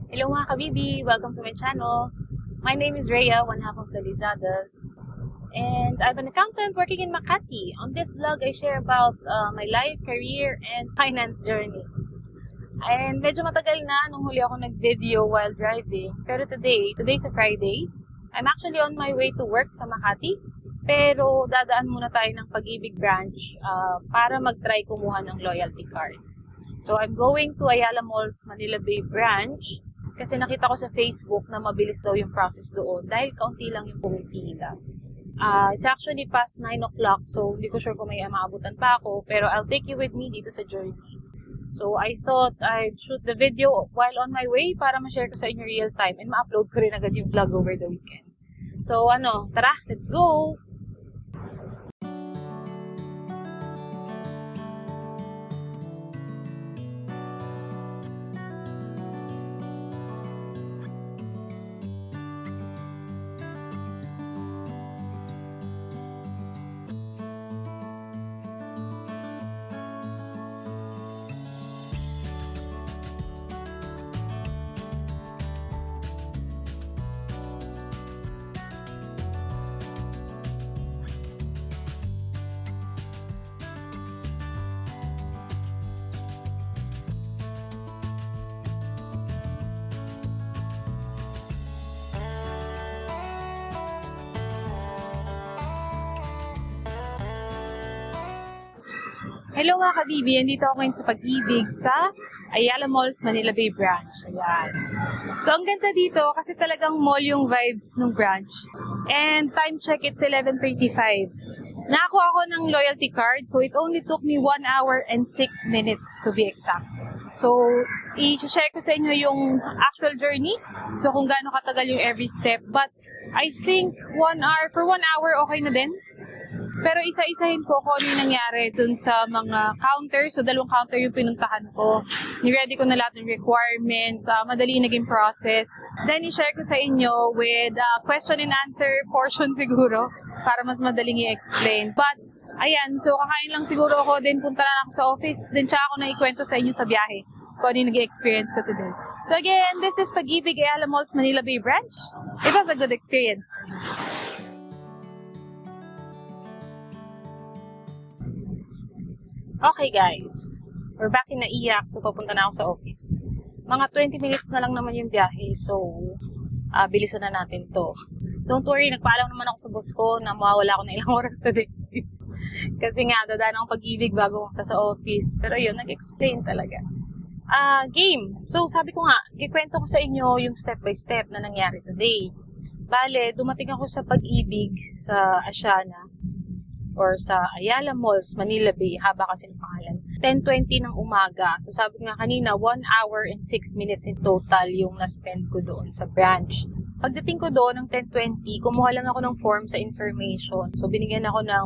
Hello mga kabibi! Welcome to my channel. My name is Rhea, one half of the Lizadas. And I'm an accountant working in Makati. On this vlog, I share about my life, career, and finance journey. And medyo matagal na nung huli ako nag-video while driving. Pero today's a Friday. I'm actually on my way to work sa Makati. Pero dadaan muna tayo ng Pag-ibig branch para mag-try kumuha ng loyalty card. So I'm going to Ayala Malls Manila Bay branch kasi nakita ko sa Facebook na mabilis daw yung process doon dahil kaunti lang yung pumipila. It's actually past 9 o'clock, so hindi ko sure kung may maabutan pa ako, pero I'll take you with me dito sa journey. So I thought I'd shoot the video while on my way para ma-share ko sa inyo real time and ma-upload ko rin agad yung vlog over the weekend. So tara, let's go! Hello mga kabibi, andito ako ngayon sa Pag-ibig sa Ayala Malls Manila Bay branch. Ayan. So ang ganda dito kasi talagang mall yung vibes ng branch. And time check, it's 11:35. Nakakuha ako ng loyalty card, so it only took me 1 hour and 6 minutes to be exact. So, i-share ko sa inyo yung actual journey. So kung gaano katagal yung every step. But I think 1 hour, okay na din. Pero isa-isahin ko kung ano yung nangyari dun sa mga counter. So, 2 counter yung pinuntahan ko. Ni-ready ko na lahat ng requirements. Madali naging process. Then, i-share ko sa inyo with question and answer portion siguro para mas madaling i-explain. But, ayan. So, kakain lang siguro ako. Then, punta na ako sa office. Then, tsaka ako na ikwento sa inyo sa biyahe kung ano yung nag-experience ko today. So, again, this is Pag-ibig Ayala Malls Manila Bay branch. It was a good experience. Okay guys, we're back in Naiyak, so papunta na ako sa office. Mga 20 minutes na lang naman yung biyahe, so bilisan na natin to. Don't worry, nagpaalam naman ako sa boss ko na mawawala ako na ilang oras today. Kasi nga, dadaan akong Pag-ibig bago ako sa office. Pero yun, nag-explain talaga. Game! So sabi ko nga, kikwento ko sa inyo yung step by step na nangyari today. Bale, dumating ako sa Pag-ibig sa Asiana or sa Ayala Malls, Manila Bay, haba kasi ng pangalan. 10:20 ng umaga. So sabi nga kanina, 1 hour and 6 minutes in total yung na-spend ko doon sa branch. Pagdating ko doon ng 10:20, kumuha lang ako ng form sa information. So binigyan ako ng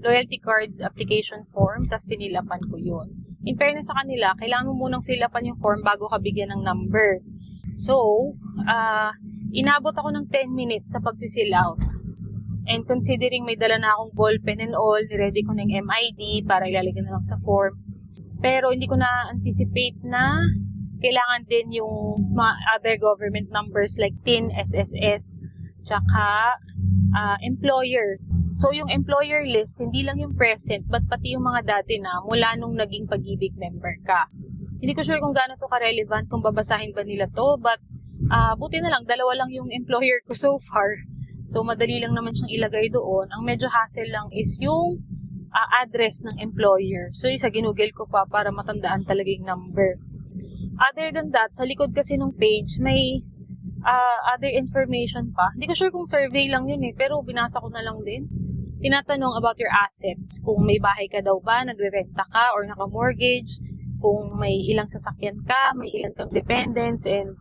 loyalty card application form, tapos pinilapan ko yun. In fairness sa kanila, kailangan mo munang fill upan yung form bago ka bigyan ng number. So, inabot ako ng 10 minutes sa pag-fill out. And considering may dala na akong ballpen and all, ready ko ng MID para ilalagay na lang sa form. Pero hindi ko na-anticipate na kailangan din yung mga other government numbers like TIN, SSS, tsaka employer. So yung employer list, hindi lang yung present, but pati yung mga dati na mula nung naging Pag-ibig member ka. Hindi ko sure kung gaano to ka-relevant, kung babasahin ba nila to, but buti na lang, 2 lang yung employer ko so far. So, madali lang naman siyang ilagay doon. Ang medyo hassle lang is yung address ng employer. So, isa ginugel ko pa para matandaan talaga yung number. Other than that, sa likod kasi ng page, may other information pa. Hindi ko sure kung survey lang yun pero binasa ko na lang din. Tinatanong about your assets. Kung may bahay ka daw ba, nagre-renta ka or naka-mortgage, kung may ilang sasakyan ka, may ilang kang dependents, and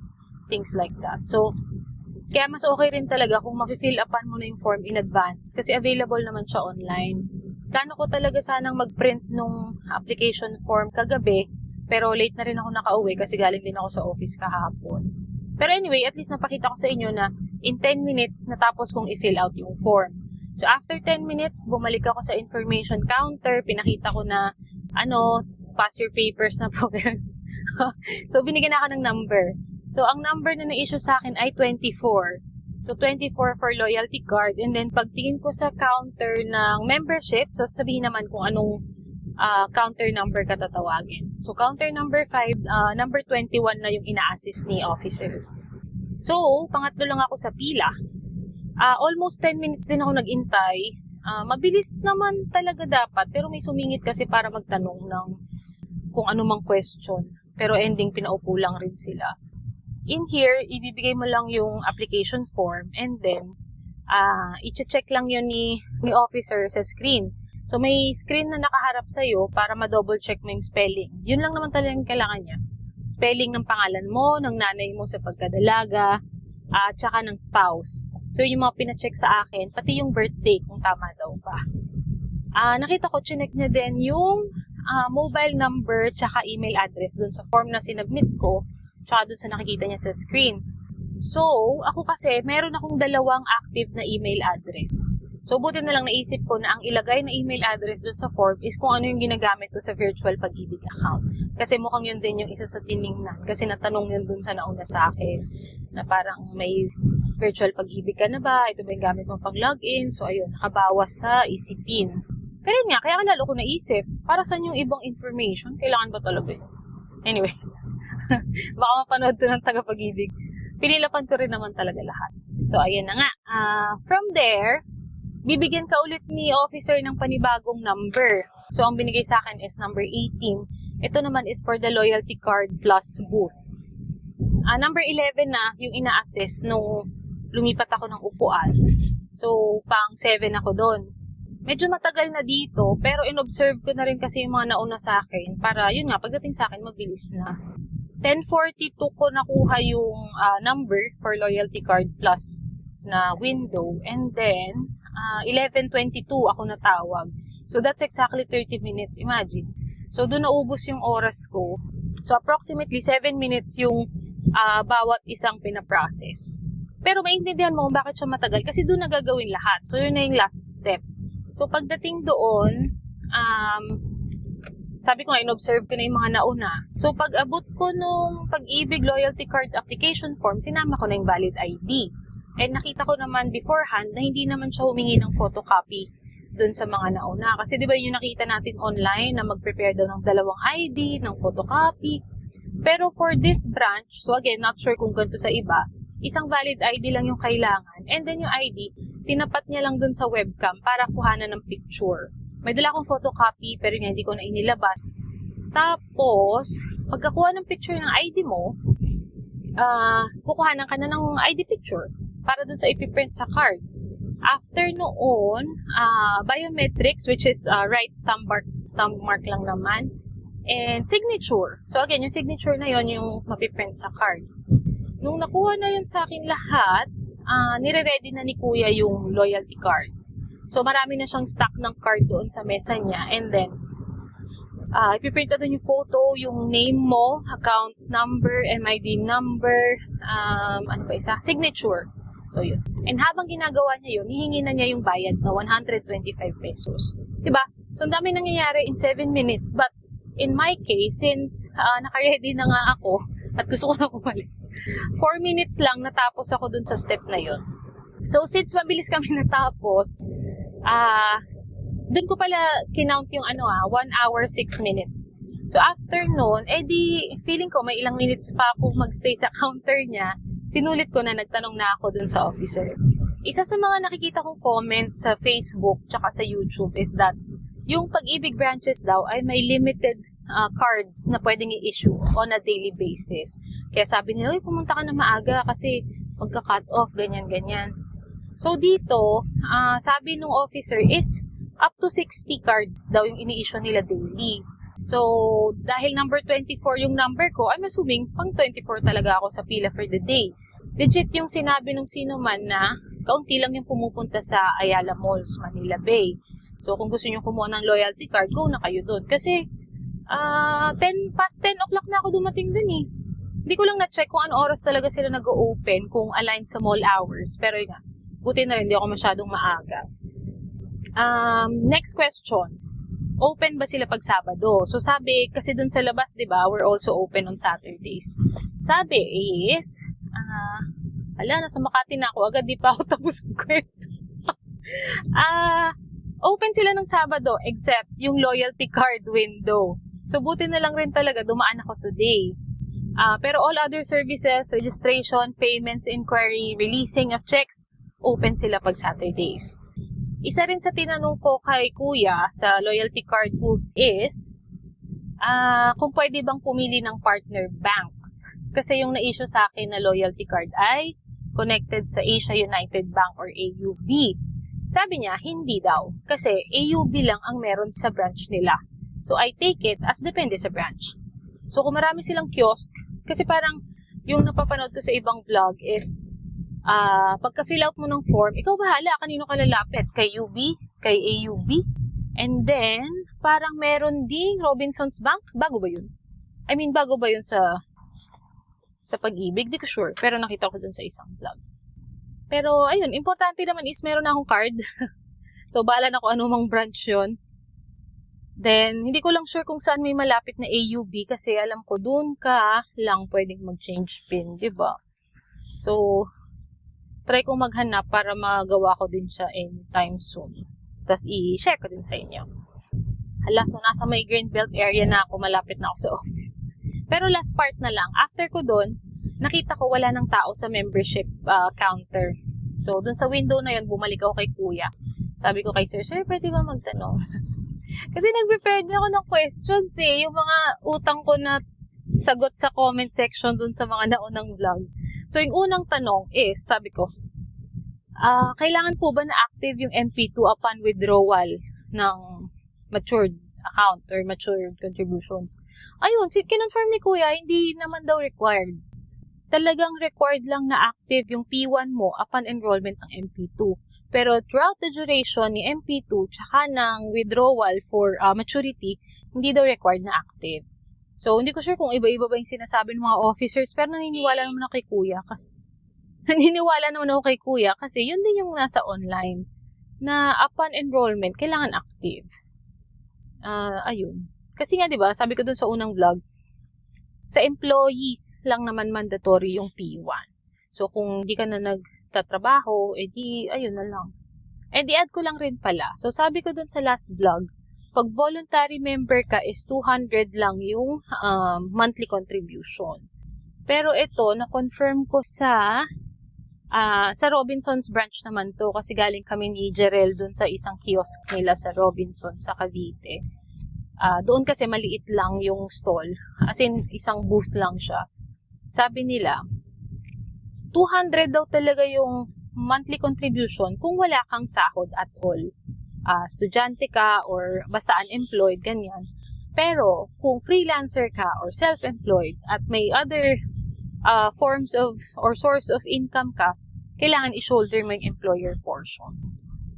things like that. So, kaya mas okay rin talaga kung ma-fill upan mo na yung form in advance kasi available naman siya online. Plano ko talaga sanang mag-print nung application form kagabi pero late na rin ako nakauwi kasi galing din ako sa office kahapon. Pero anyway, at least napakita ko sa inyo na in 10 minutes natapos kong i-fill out yung form. So after 10 minutes, bumalik ako sa information counter, pinakita ko na pass your papers na po. So binigyan ako ng number. So, ang number na na-issue sa akin ay 24. So, 24 for loyalty card. And then, pagtingin ko sa counter ng membership, so sabihin naman kung anong counter number ka tatawagin. So, counter number 5, number 21 na yung ina-assist ni officer. So, pangatlo lang ako sa pila. Almost 10 minutes din ako nag-intay. Mabilis naman talaga dapat, pero may sumingit kasi para magtanong ng kung anumang question. Pero ending, pinaupo lang rin sila. In here, ibibigay mo lang yung application form and then, i-check lang yun ni officer sa screen. So, may screen na nakaharap sa'yo para ma-double check mo yung spelling. Yun lang naman talaga yung kailangan niya. Spelling ng pangalan mo, ng nanay mo sa pagkadalaga, at saka ng spouse. So, yun yung mga pina-check sa akin, pati yung birthday kung tama daw ba. Nakita ko, chinek niya din yung mobile number tsaka email address dun sa form na sinubmit ko, tsaka dun sa nakikita niya sa screen. So, ako kasi, meron akong 2 active na email address. So, buti na lang naisip ko na ang ilagay na email address dun sa form is kung ano yung ginagamit ko sa virtual pag-ibig account. Kasi mukhang yun din yung isa sa tiningnan. Kasi natanong yun dun sa nauna sa akin na parang may virtual pag-ibig ka na ba? Ito ba yung gamit mo pang login? So, ayun, nakabawas sa isipin. Pero yun nga, kaya lalo ko naisip, para saan yung ibang information? Kailangan ba talaga yun? Anyway, baka mapanood to ng tagapag-ibig. Pinilapan ko rin naman talaga lahat. So, ayun na nga. From there, bibigyan ka ulit ni officer ng panibagong number. So, ang binigay sa akin is number 18. Ito naman is for the loyalty card plus booth. Number 11 na yung ina-assist nung lumipat ako ng upuan. So, pang 7 ako doon. Medyo matagal na dito, pero in-observe ko na rin kasi yung mga nauna sa akin para, yun nga, pagdating sa akin, mabilis na. 10:42 ko nakuha yung number for loyalty card plus na window. And then, 11:22 ako natawag. So, that's exactly 30 minutes. Imagine. So, doon naubos yung oras ko. So, approximately 7 minutes yung bawat isang pinaprocess. Pero maintindihan mo kung bakit siya matagal kasi doon nagagawin lahat. So, yun na yung last step. So, pagdating doon, sabi ko nga, in-observe ko na yung mga nauna. So, pag abot ko nung pag-ibig loyalty card application form, sinama ko na yung valid ID. And nakita ko naman beforehand na hindi naman siya humingi ng photocopy dun sa mga nauna. Kasi di ba yung nakita natin online na mag-prepare daw ng 2 ID, ng photocopy. Pero for this branch, so again, not sure kung ganito sa iba, isang valid ID lang yung kailangan. And then yung ID, tinapat niya lang dun sa webcam para kuhanan ng picture. May dala akong photocopy pero hindi ko na inilabas. Tapos, pagkakuha ng picture ng ID mo, kukuhanan ka na ng ID picture para dun sa ipiprint sa card. After noon, biometrics, which is right thumb mark lang naman, and signature. So again, yung signature na yon yung mapiprint sa card. Nung nakuha na yun sa akin lahat, nire-ready na ni Kuya yung loyalty card. So marami na siyang stock ng card doon sa mesa niya. And then, ipiprint na doon yung photo, yung name mo, account number, MID number, ano pa isa? Signature. So, yun. And habang ginagawa niya yun, hihingi na niya yung bayad na 125 pesos. Diba? So, ang dami nangyayari in 7 minutes. But, in my case, since naka-ready na nga ako at gusto ko na umalis, 4 minutes lang natapos ako dun sa step na yun. So, since mabilis kami natapos, dun ko pala kinount yung 1 hour, 6 minutes. So, after noon, feeling ko may ilang minutes pa ako magstay sa counter niya. Sinulit ko na nagtanong na ako dun sa officer. Isa sa mga nakikita kong comment sa Facebook tsaka sa YouTube is that yung pag-ibig branches daw ay may limited cards na pwedeng i-issue on a daily basis. Kaya sabi nila, pumunta ka na maaga kasi magka-cut off, ganyan-ganyan. So dito, sabi nung officer is up to 60 cards daw yung ini-issue nila daily. So, dahil number 24 yung number ko, I'm assuming pang 24 talaga ako sa pila for the day. Legit yung sinabi nung sino man na kaunti lang yung pumupunta sa Ayala Malls, Manila Bay. So, kung gusto nyo kumuha ng loyalty card, go na kayo doon. Kasi, past 10 o'clock na ako dumating doon eh. Hindi ko lang na-check kung ano oras talaga sila nag-open kung aligned sa mall hours. Pero yun nga, buti na rin, hindi ako masyadong maaga. Next question. Open ba sila pag Sabado? So sabi, kasi dun sa labas, di ba, we're also open on Saturdays. Sabi is, nasa Makati na ako agad, di pa ako tapos ng kwento. Open sila ng Sabado except yung loyalty card window. So, buti na lang rin talaga dumaan ako today. Pero all other services, registration, payments, inquiry, releasing of checks, open sila pag Saturdays. Isa rin sa tinanong ko kay Kuya sa loyalty card booth is, kung pwede bang pumili ng partner banks. Kasi yung na-issue sa akin na loyalty card ay connected sa Asia United Bank or AUB. Sabi niya, hindi daw. Kasi AUB lang ang meron sa branch nila. So, I take it as depende sa branch. So, kung marami silang kiosk, kasi parang yung napapanood ko sa ibang vlog is, pagka-fill out mo ng form, ikaw bahala, kanino ka lalapit? Kay UB? Kay AUB? And then, parang meron ding Robinsons Bank. Bago ba yun? I mean, bago ba yun sa Pag-ibig? Di ko sure. Pero nakita ko dun sa isang vlog. Pero, ayun, importante naman is meron na akong card. So, bahala na kung anumang branch yun. Then, hindi ko lang sure kung saan may malapit na AUB kasi alam ko doon ka lang pwedeng mag-change PIN, di ba? So, try kong maghanap para magawa ko din siya anytime soon. Tapos, i-share ko din sa inyo. Hala, so nasa may Greenbelt area na ako, malapit na ako sa office. Pero last part na lang, after ko doon, nakita ko wala ng tao sa membership counter. So, doon sa window na yun, bumalik ako kay Kuya. Sabi ko kay Sir, pwede ba magtanong? Kasi nag-prepare na ako ng questions yung mga utang ko na sagot sa comment section dun sa mga naunang vlog. So, yung unang tanong is, sabi ko, kailangan po ba na active yung MP2 upon withdrawal ng matured account or matured contributions? Ayun, kinonfirm ni Kuya, hindi naman daw required. Talagang required lang na active yung P1 mo upon enrollment ng MP2. Pero throughout the duration ni MP2 tsaka ng withdrawal for maturity, hindi daw required na active. So, hindi ko sure kung iba-iba ba yung sinasabi ng mga officers, pero naniniwala naman ako kay Kuya. Kasi yun din yung nasa online na upon enrollment, kailangan active. Ayun. Kasi nga, di ba, sabi ko dun sa unang vlog, sa employees lang naman mandatory yung P1. So, kung di ka na nagtatrabaho, edi, ayun na lang. Edi, add ko lang rin pala. So, sabi ko dun sa last vlog, pag voluntary member ka is 200 lang yung monthly contribution. Pero ito, na-confirm ko sa Robinsons branch naman to kasi galing kami ni Jerel dun sa isang kiosk nila sa Robinsons sa Cavite. Doon kasi maliit lang yung stall. As in, isang booth lang siya. Sabi nila, 200 daw talaga yung monthly contribution kung wala kang sahod at all. Estudyante ka or basta unemployed, ganyan. Pero kung freelancer ka or self-employed at may other forms of or source of income ka, kailangan i-shoulder mo yung employer portion.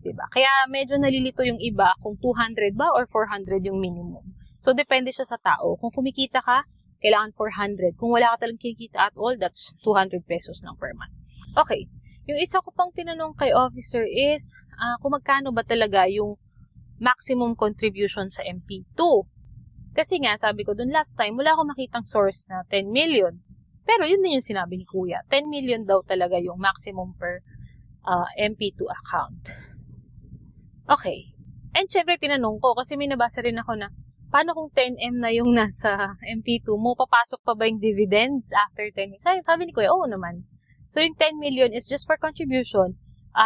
Diba? Kaya medyo nalilito yung iba kung 200 ba or 400 yung minimum. So, depende siya sa tao. Kung kumikita ka, kailangan 400. Kung wala ka talagang kinikita at all, that's 200 pesos lang per month. Okay. Yung isa ko pang tinanong kay officer is, kung magkano ba talaga yung maximum contribution sa MP2. Kasi nga, sabi ko dun last time, wala akong makitang source na 10 million. Pero yun din yung sinabi ni Kuya. 10 million daw talaga yung maximum per MP2 account. Okay. And syempre, tinanong ko, kasi may nabasa rin ako na, paano kung 10M na yung nasa MP2 mo? Papasok pa ba yung dividends after 10 years? Sabi ni Kuya, oo naman. So, yung 10 million is just for contribution.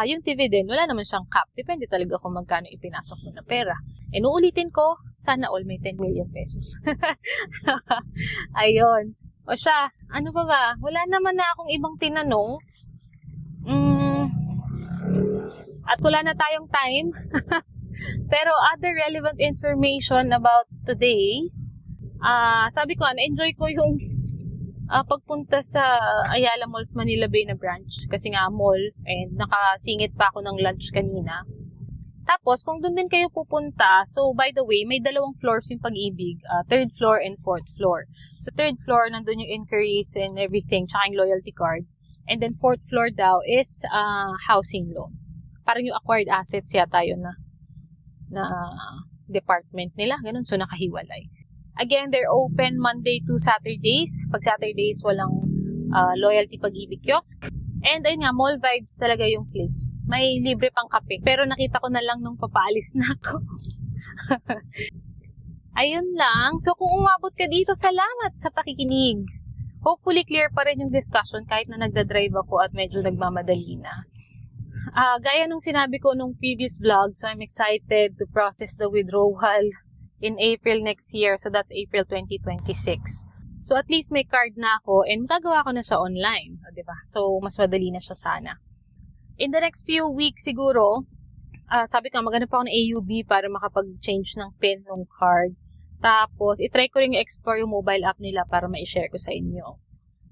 Yung dividend, wala naman siyang cap. Depende talaga kung magkano ipinasok mo na pera. And uulitin ko, sana all may 10 million pesos. Ayun. O siya, ano ba? Wala naman na akong ibang tinanong. At wala na tayong time. Pero other relevant information about today, sabi ko, na-enjoy ko yung pagpunta sa Ayala Malls Manila Bay na branch. Kasi nga mall, and nakasingit pa ako ng lunch kanina. Tapos, kung doon din kayo pupunta, so by the way, may dalawang floors yung Pag-ibig, 3rd floor and 4th floor. Sa 3rd floor, nandun yung inquiries and everything, tsaka yung loyalty card. And then 4th floor daw is housing loan. Parang yung acquired assets yata yun na department nila. Ganun, so nakahiwalay. Again, they're open Monday to Saturdays. Pag Saturdays, walang Loyalty Pag-ibig Kiosk. And ayun nga, mall vibes talaga yung place. May libre pang kape. Pero nakita ko na lang nung papaalis na ako. Ayun lang. So kung umabot ka dito, salamat sa pakikinig. Hopefully clear pa rin yung discussion kahit na nagdadrive ako at medyo nagmamadali na. Gaya nung sinabi ko nung previous vlog, so I'm excited to process the withdrawal in April next year. So that's April 2026. So at least may card na ako and magagawa ko na siya online. Diba? So mas madali na siya sana. In the next few weeks siguro, sabi ko maghanap ako ng AUB para makapag-change ng PIN ng card. Tapos, itry ko rin i-explore yung mobile app nila para ma-share ko sa inyo.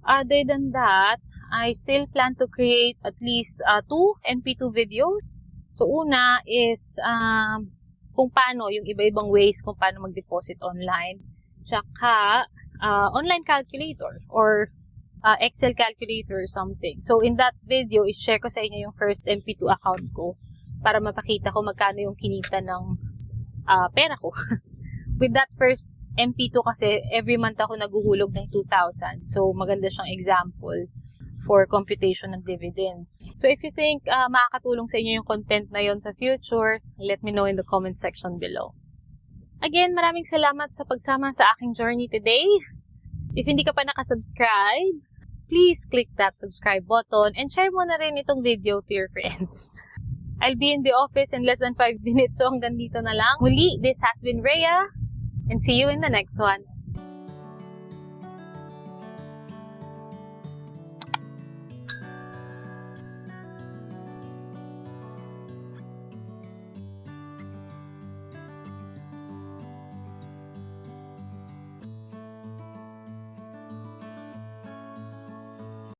Other than that, I still plan to create at least 2 MP2 videos. So, una is kung paano, yung iba-ibang ways kung paano mag-deposit online. Tsaka, online calculator or Excel calculator or something. So, in that video, i-share ko sa inyo yung first MP2 account ko para mapakita ko magkano yung kinita ng pera ko. With that first MP2 kasi, every month ako naguhulog ng 2,000. So, maganda siyang example for computation ng dividends. So, if you think makakatulong sa inyo yung content na yon sa future, let me know in the comment section below. Again, maraming salamat sa pagsama sa aking journey today. If hindi ka pa nakasubscribe, please click that subscribe button and share mo na rin itong video to your friends. I'll be in the office in less than 5 minutes, so hanggang dito na lang. Muli, this has been Rhea, and see you in the next one.